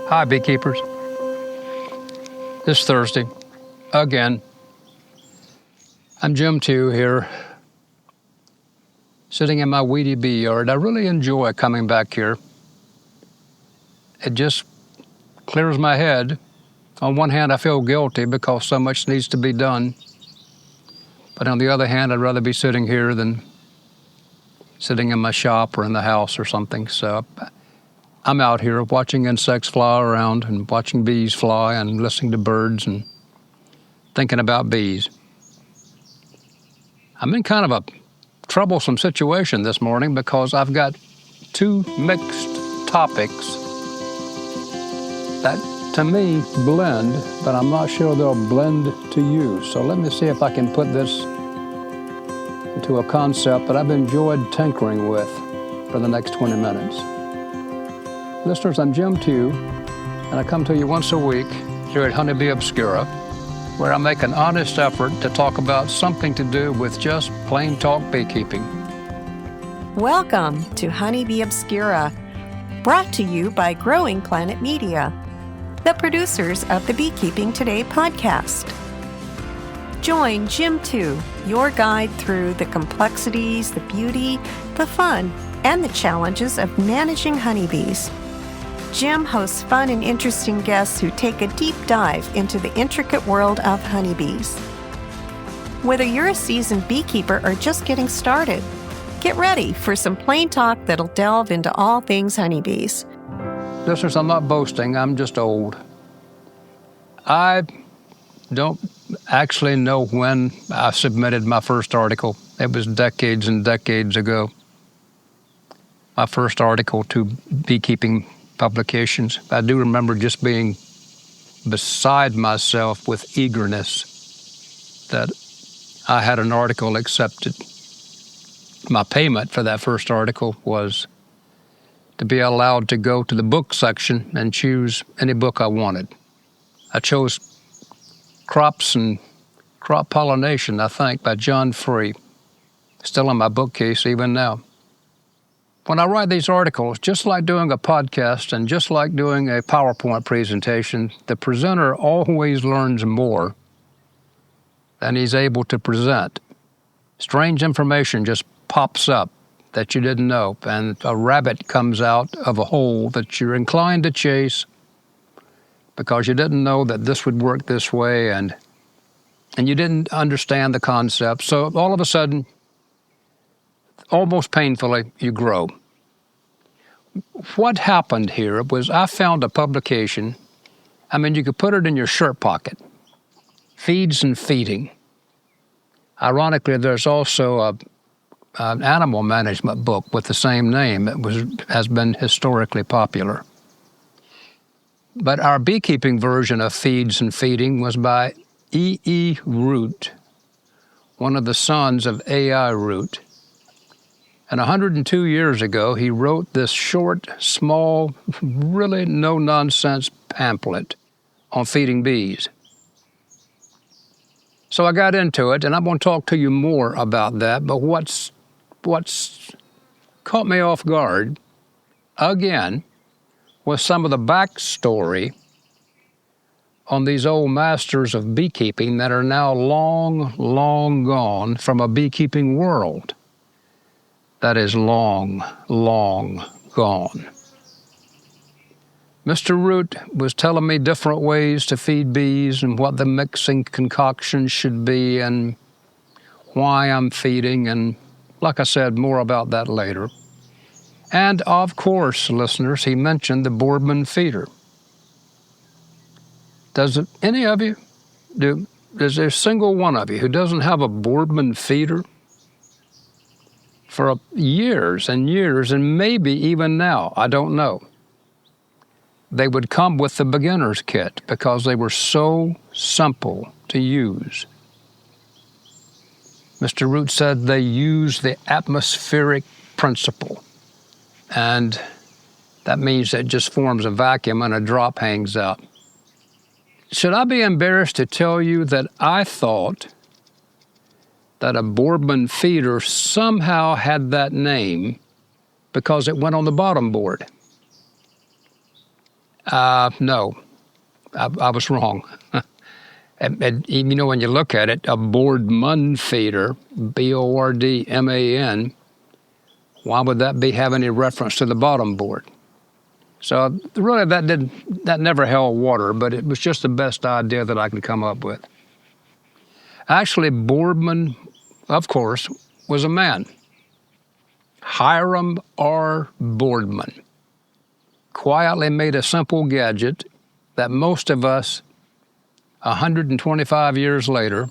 Hi, beekeepers. This Thursday, again, I'm Jim Tew here, sitting in my weedy bee yard. I really enjoy coming back here. It just clears my head. On one hand, I feel guilty because so much needs to be done. But on the other hand, I'd rather be sitting here than sitting in my shop or in the house or something. So I'm out here watching insects fly around and watching bees fly and listening to birds and thinking about bees. I'm in kind of a troublesome situation this morning because I've got two mixed topics that to me blend, but I'm not sure they'll blend to you. So let me see if I can put this into a concept that I've enjoyed tinkering with for the next 20 minutes. Listeners, I'm Jim Tew, and I come to you once a week here at Honeybee Obscura, where I make an honest effort to talk about something to do with just plain talk beekeeping. Welcome to Honeybee Obscura, brought to you by Growing Planet Media, the producers of the Beekeeping Today podcast. Join Jim Tew, your guide through the complexities, the beauty, the fun, and the challenges of managing honeybees. Jim hosts fun and interesting guests who take a deep dive into the intricate world of honeybees. Whether you're a seasoned beekeeper or just getting started, get ready for some plain talk that'll delve into all things honeybees. Listeners, I'm not boasting, I'm just old. I don't actually know when I submitted my first article. It was decades and decades ago. My first article to beekeeping publications. I do remember just being beside myself with eagerness that I had an article accepted. My payment for that first article was to be allowed to go to the book section and choose any book I wanted. I chose Crops and Crop Pollination, I think, by John Free. Still in my bookcase even now. When I write these articles, just like doing a podcast and just like doing a PowerPoint presentation, the presenter always learns more than he's able to present. Strange information just pops up that you didn't know, and a rabbit comes out of a hole that you're inclined to chase because you didn't know that this would work this way, and you didn't understand the concept. So all of a sudden, almost painfully, you grow. What happened here was I found a publication. I mean, you could put it in your shirt pocket. Feeds and Feeding. Ironically, there's also an animal management book with the same name. Has been historically popular. But our beekeeping version of Feeds and Feeding was by E. Root, one of the sons of A.I. Root. And 102 years ago, he wrote this short, small, really no-nonsense pamphlet on feeding bees. So I got into it, and I'm going to talk to you more about that. But what's caught me off guard, again, was some of the backstory on these old masters of beekeeping that are now long, long gone from a beekeeping world that is long, long gone. Mr. Root was telling me different ways to feed bees and what the mixing concoction should be and why I'm feeding, and like I said, more about that later. And of course, listeners, he mentioned the Boardman feeder. Is there a single one of you who doesn't have a Boardman feeder? For years and years, and maybe even now, I don't know, they would come with the beginner's kit because they were so simple to use. Mr. Root said they use the atmospheric principle, and that means it just forms a vacuum and a drop hangs out. Should I be embarrassed to tell you that I thought that a Boardman feeder somehow had that name because it went on the bottom board? No, I was wrong. And when you look at it, a Boardman feeder, Bordman, why would that have any reference to the bottom board? So really that never held water, but it was just the best idea that I could come up with. Actually, Boardman, of course, was a man. Hiram R. Boardman quietly made a simple gadget that most of us, 125 years later,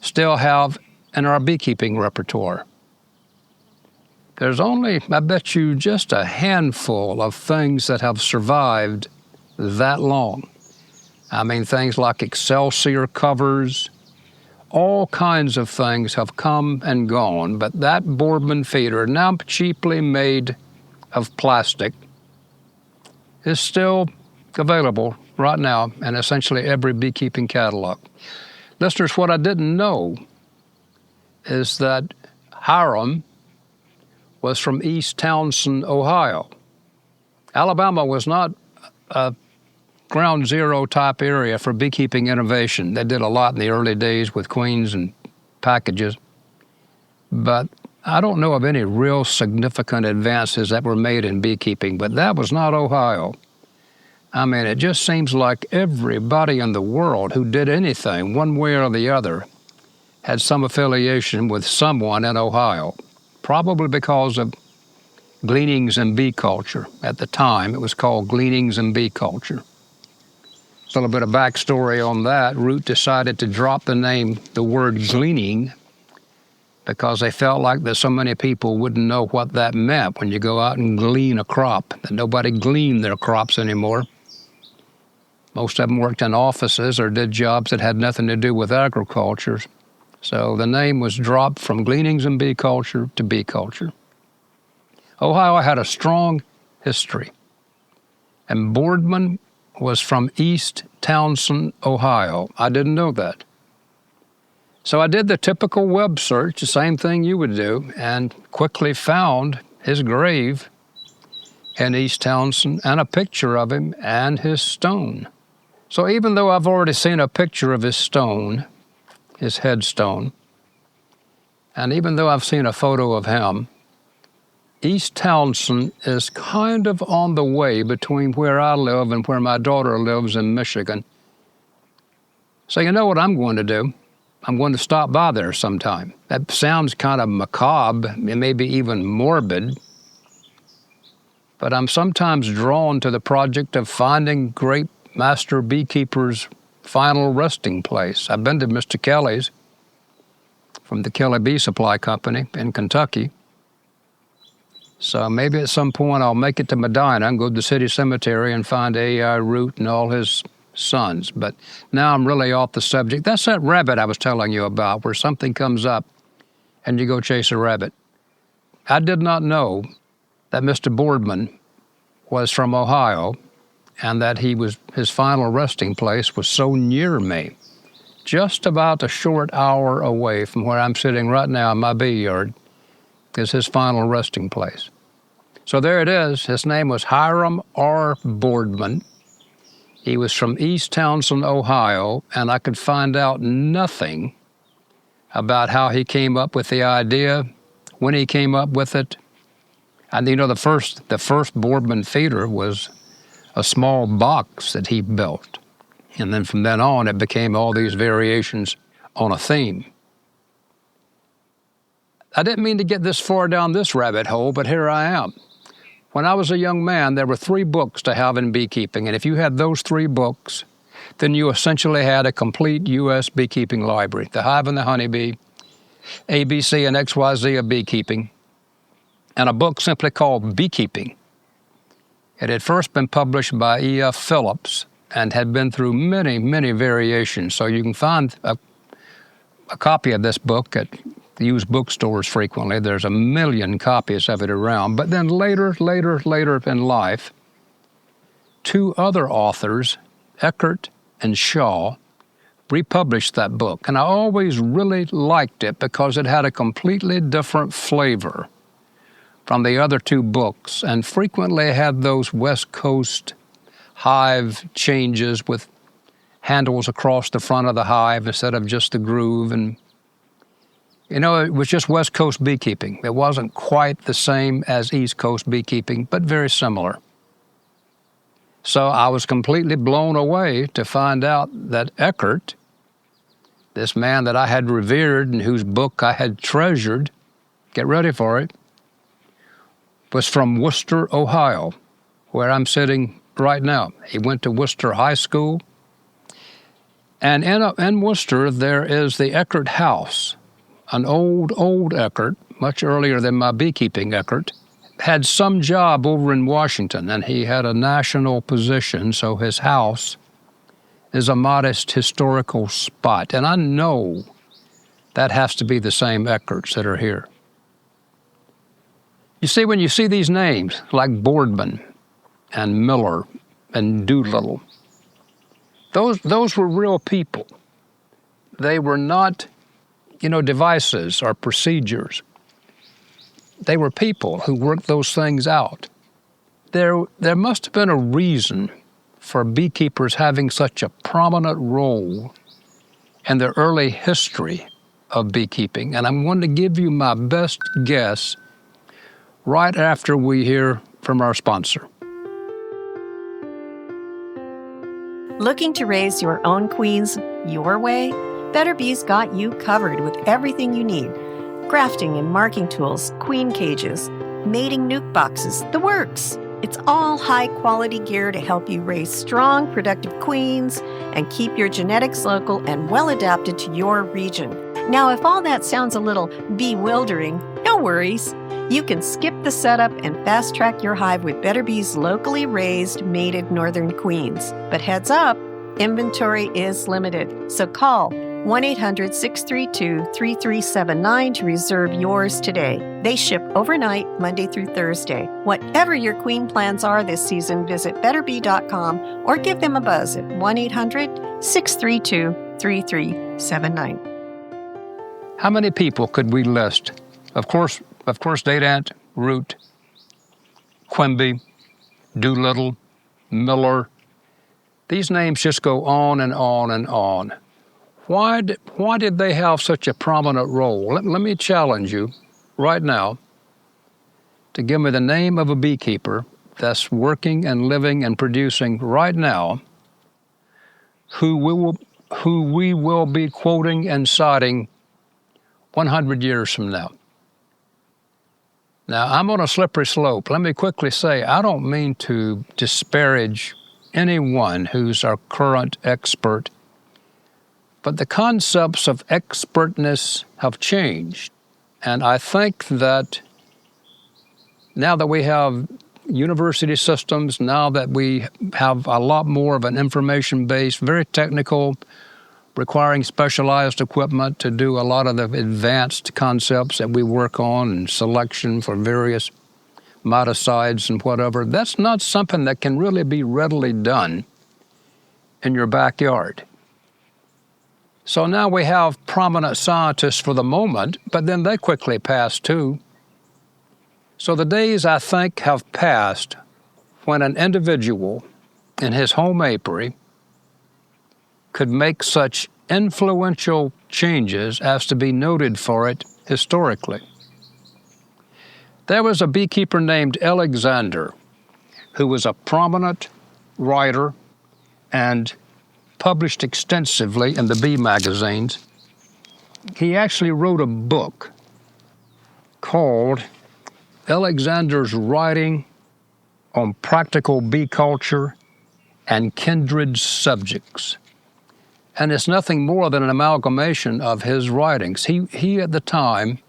still have in our beekeeping repertoire. There's only, I bet you, just a handful of things that have survived that long. I mean, things like Excelsior covers, all kinds of things have come and gone, but that Boardman feeder, now cheaply made of plastic, is still available right now in essentially every beekeeping catalog. Listeners, what I didn't know is that Hiram was from East Townsend, Ohio. Alabama was not a ground zero type area for beekeeping innovation. They did a lot in the early days with queens and packages, but I don't know of any real significant advances that were made in beekeeping, but that was not Ohio. I mean, it just seems like everybody in the world who did anything one way or the other had some affiliation with someone in Ohio, probably because of gleanings and bee culture. At the time, it was called gleanings and bee culture. A little bit of backstory on that. Root decided to drop the word gleaning, because they felt like that so many people wouldn't know what that meant when you go out and glean a crop, that nobody gleaned their crops anymore. Most of them worked in offices or did jobs that had nothing to do with agriculture. So the name was dropped from gleanings and bee culture to bee culture. Ohio had a strong history, and Boardman was from East Townsend, Ohio. I didn't know that. So I did the typical web search, the same thing you would do, and quickly found his grave in East Townsend and a picture of him and his stone. So even though I've already seen a picture of his stone, his headstone, and even though I've seen a photo of him, East Townsend is kind of on the way between where I live and where my daughter lives in Michigan. So you know what I'm going to do? I'm going to stop by there sometime. That sounds kind of macabre, maybe even morbid, but I'm sometimes drawn to the project of finding great master beekeepers' final resting place. I've been to Mr. Kelly's from the Kelly Bee Supply Company in Kentucky. So maybe at some point I'll make it to Medina and go to the city cemetery and find A.I. Root and all his sons. But now I'm really off the subject. That's that rabbit I was telling you about, where something comes up and you go chase a rabbit. I did not know that Mr. Boardman was from Ohio and that his final resting place was so near me, just about a short hour away from where I'm sitting right now in my bee yard is his final resting place. So there it is. His name was Hiram R. Boardman. He was from East Townsend, Ohio, and I could find out nothing about how he came up with the idea, when he came up with it. And the first Boardman feeder was a small box that he built. And then from then on, it became all these variations on a theme. I didn't mean to get this far down this rabbit hole, but here I am. When I was a young man, there were 3 books to have in beekeeping, and if you had those 3 books, then you essentially had a complete U.S. beekeeping library. The Hive and the Honeybee, ABC and XYZ of beekeeping, and a book simply called Beekeeping. It had first been published by E.F. Phillips and had been through many, many variations. So you can find a copy of this book at the used bookstores frequently. There's 1 million copies of it around. But then later in life, 2 other authors, Eckert and Shaw, republished that book. And I always really liked it because it had a completely different flavor from the other 2 books, and frequently had those West Coast hive changes with handles across the front of the hive instead of just the groove. And, it was just West Coast beekeeping. It wasn't quite the same as East Coast beekeeping, but very similar. So I was completely blown away to find out that Eckert, this man that I had revered and whose book I had treasured, get ready for it, was from Worcester, Ohio, where I'm sitting right now. He went to Worcester High School. And in Worcester, there is the Eckert House, an old Eckert, much earlier than my beekeeping Eckert, had some job over in Washington, and he had a national position, so his house is a modest historical spot. And I know that has to be the same Eckerts that are here. You see, when you see these names, like Boardman and Miller and Doolittle, those were real people. They were not, devices or procedures. They were people who worked those things out. There must have been a reason for beekeepers having such a prominent role in the early history of beekeeping. And I'm going to give you my best guess right after we hear from our sponsor. Looking to raise your own queens your way? Better Bee's got you covered with everything you need. Grafting and marking tools, queen cages, mating nuke boxes, the works. It's all high-quality gear to help you raise strong, productive queens and keep your genetics local and well-adapted to your region. Now, if all that sounds a little bewildering, no worries. You can skip the setup and fast-track your hive with Better Bee's locally raised, mated northern queens. But heads up, inventory is limited, so call 1-800-632-3379 to reserve yours today. They ship overnight, Monday through Thursday. Whatever your queen plans are this season, visit betterbee.com or give them a buzz at 1-800-632-3379. How many people could we list? Of course, date ant, root, Quimby, Doolittle, Miller. These names just go on and on and on. Why did they have such a prominent role? Let me challenge you right now to give me the name of a beekeeper that's working and living and producing right now who we will be quoting and citing 100 years from now. Now, I'm on a slippery slope. Let me quickly say, I don't mean to disparage anyone who's our current expert, but the concepts of expertness have changed. And I think that now that we have university systems, now that we have a lot more of an information base, very technical, requiring specialized equipment to do a lot of the advanced concepts that we work on and selection for various miticides and whatever, that's not something that can really be readily done in your backyard. So now we have prominent scientists for the moment, but then they quickly pass too. So the days, I think, have passed when an individual in his home apiary could make such influential changes as to be noted for it historically. There was a beekeeper named Alexander who was a prominent writer and published extensively in the bee magazines. He actually wrote a book called Alexander's Writing on Practical Bee Culture and Kindred Subjects. And it's nothing more than an amalgamation of his writings. He at the time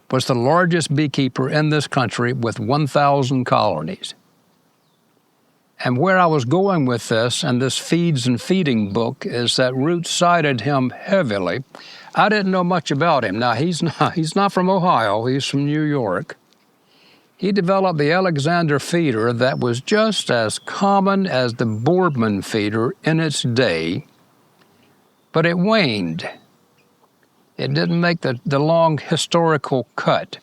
was the largest beekeeper in this country with 1,000 colonies. And where I was going with this and this Feeds and Feeding book is that Root cited him heavily. I didn't know much about him. Now, he's not from Ohio, he's from New York. He developed the Alexander feeder that was just as common as the Boardman feeder in its day, but it waned. It didn't make the long historical cut.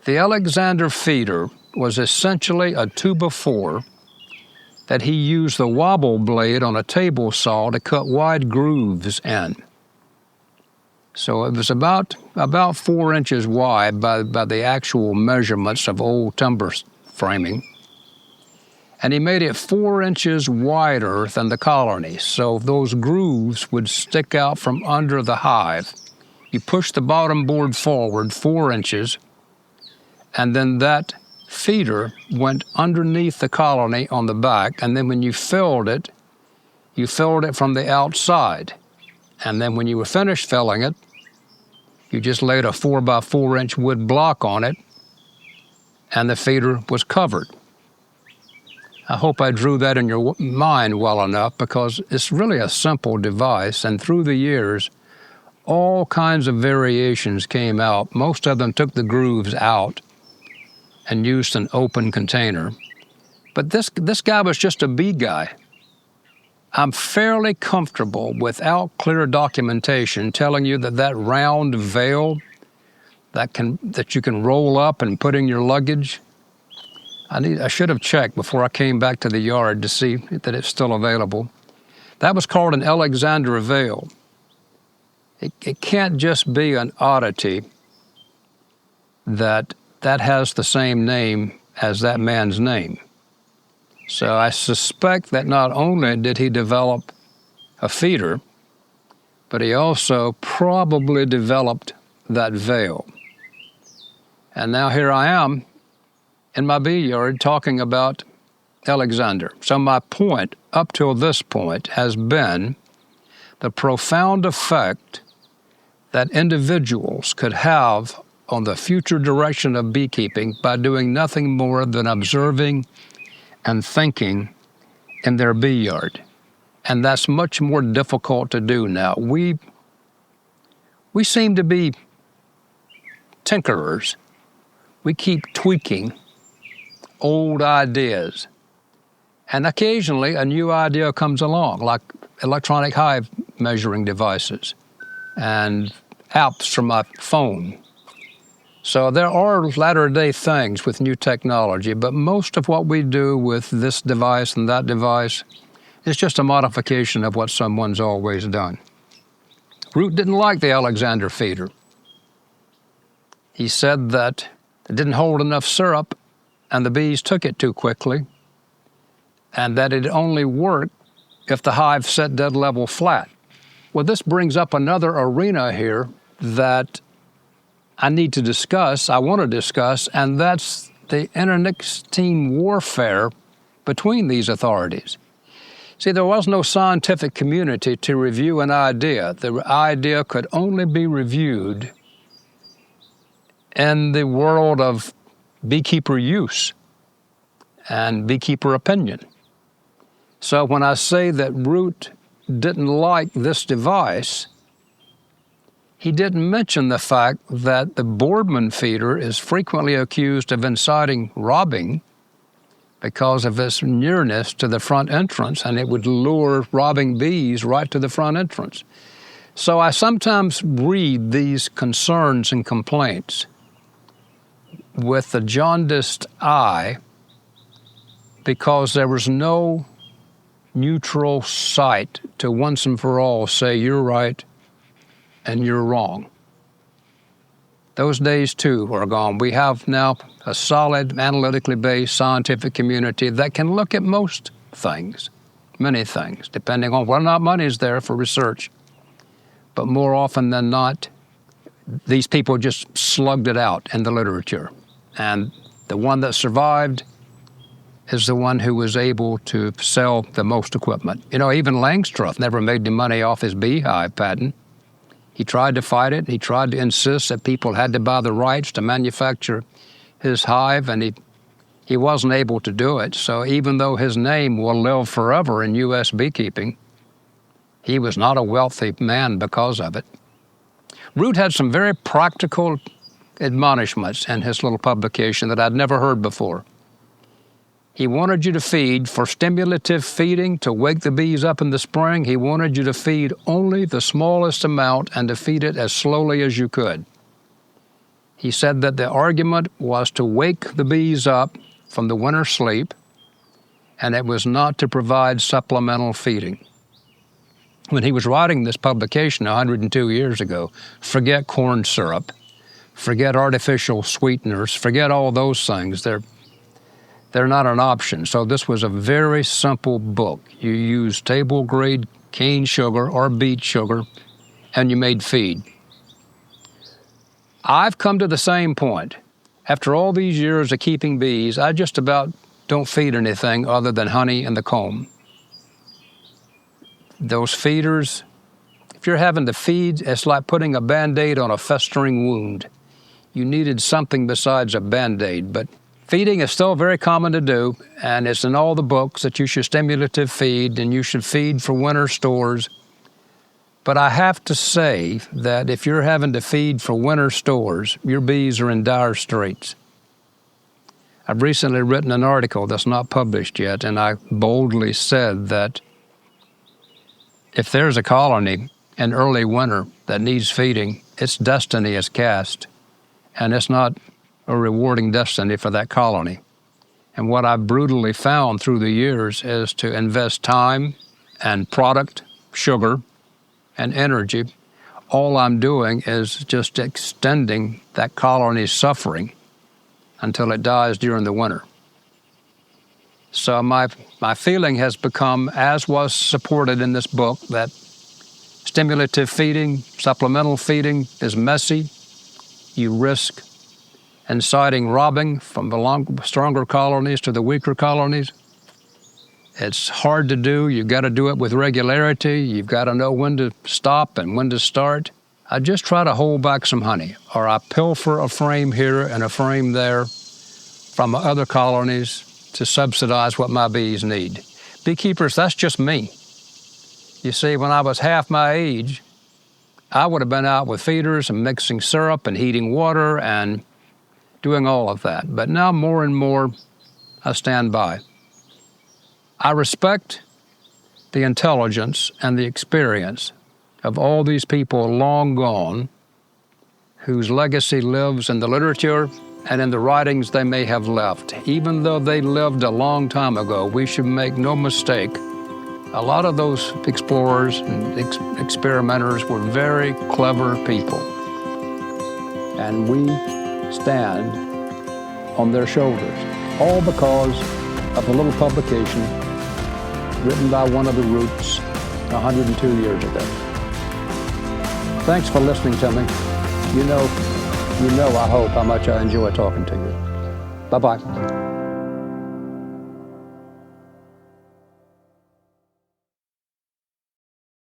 The Alexander feeder was essentially a 2x4 that he used the wobble blade on a table saw to cut wide grooves in. So it was about 4 inches wide by the actual measurements of old timber framing. And he made it 4 inches wider than the colonies, so those grooves would stick out from under the hive. You push the bottom board forward 4 inches, and then that feeder went underneath the colony on the back, and then when you filled it from the outside. And then when you were finished filling it, you just laid a 4 by 4 inch wood block on it, and the feeder was covered. I hope I drew that in your mind well enough, because it's really a simple device, and through the years, all kinds of variations came out. Most of them took the grooves out and used an open container. But this guy was just a bee guy. I'm fairly comfortable, without clear documentation, telling you that round veil that you can roll up and put in your luggage, I should have checked before I came back to the yard to see that it's still available. That was called an Alexander veil. It can't just be an oddity that has the same name as that man's name. So I suspect that not only did he develop a feeder, but he also probably developed that veil. And now here I am in my bee yard talking about Alexander. So my point up till this point has been the profound effect that individuals could have on the future direction of beekeeping by doing nothing more than observing and thinking in their bee yard. And that's much more difficult to do now. We seem to be tinkerers. We keep tweaking old ideas. And occasionally a new idea comes along, like electronic hive measuring devices and apps from my phone. So there are latter-day things with new technology, but most of what we do with this device and that device is just a modification of what someone's always done. Root didn't like the Alexander feeder. He said that it didn't hold enough syrup and the bees took it too quickly, and that it only worked if the hive set dead level flat. Well, this brings up another arena here that I want to discuss, and that's the internecine warfare between these authorities. See, there was no scientific community to review an idea. The idea could only be reviewed in the world of beekeeper use and beekeeper opinion. So when I say that Root didn't like this device, he didn't mention the fact that the Boardman feeder is frequently accused of inciting robbing because of its nearness to the front entrance, and it would lure robbing bees right to the front entrance. So I sometimes read these concerns and complaints with the jaundiced eye, because there was no neutral site to once and for all say you're right and you're wrong. Those days too are gone. We have now a solid, analytically based scientific community that can look at most things, many things, depending on whether or not money is there for research. But more often than not, these people just slugged it out in the literature. And the one that survived is the one who was able to sell the most equipment. You know, even Langstroth never made any money off his beehive patent. He tried to fight it. He tried to insist that people had to buy the rights to manufacture his hive, and he wasn't able to do it. So even though his name will live forever in U.S. beekeeping, he was not a wealthy man because of it. Root had some very practical admonishments in his little publication that I'd never heard before. He wanted you to feed for stimulative feeding to wake the bees up in the spring. He wanted you to feed only the smallest amount and to feed it as slowly as you could. He said that the argument was to wake the bees up from the winter sleep and it was not to provide supplemental feeding. When he was writing this publication 102 years ago, forget corn syrup, forget artificial sweeteners, forget all those things. They're not an option. So this was a very simple book. You used table-grade cane sugar or beet sugar, and you made feed. I've come to the same point. After all these years of keeping bees, I just about don't feed anything other than honey and the comb. Those feeders, if you're having to feed, it's like putting a Band-Aid on a festering wound. You needed something besides a Band-Aid, but feeding is still very common to do, and it's in all the books that you should stimulative feed and you should feed for winter stores. But I have to say that if you're having to feed for winter stores, your bees are in dire straits. I've recently written an article that's not published yet, and I boldly said that if there's a colony in early winter that needs feeding, its destiny is cast, and it's not a rewarding destiny for that colony. And what I've brutally found through the years is to invest time and product, sugar, and energy. All I'm doing is just extending that colony's suffering until it dies during the winter. So my feeling has become, as was supported in this book, that stimulative feeding, supplemental feeding is messy. You risk inciting robbing from the stronger colonies to the weaker colonies. It's hard to do. You've got to do it with regularity. You've got to know when to stop and when to start. I just try to hold back some honey, or I pilfer a frame here and a frame there from other colonies to subsidize what my bees need. Beekeepers, that's just me. You see, when I was half my age, I would have been out with feeders and mixing syrup and heating water and doing all of that. But now more and more, I stand by. I respect the intelligence and the experience of all these people long gone whose legacy lives in the literature and in the writings they may have left. Even though they lived a long time ago, we should make no mistake, a lot of those explorers and experimenters were very clever people. And we stand on their shoulders, all because of a little publication written by one of the roots 102 years ago. Thanks for listening to me. You know, I hope how much I enjoy talking to you. Bye-bye.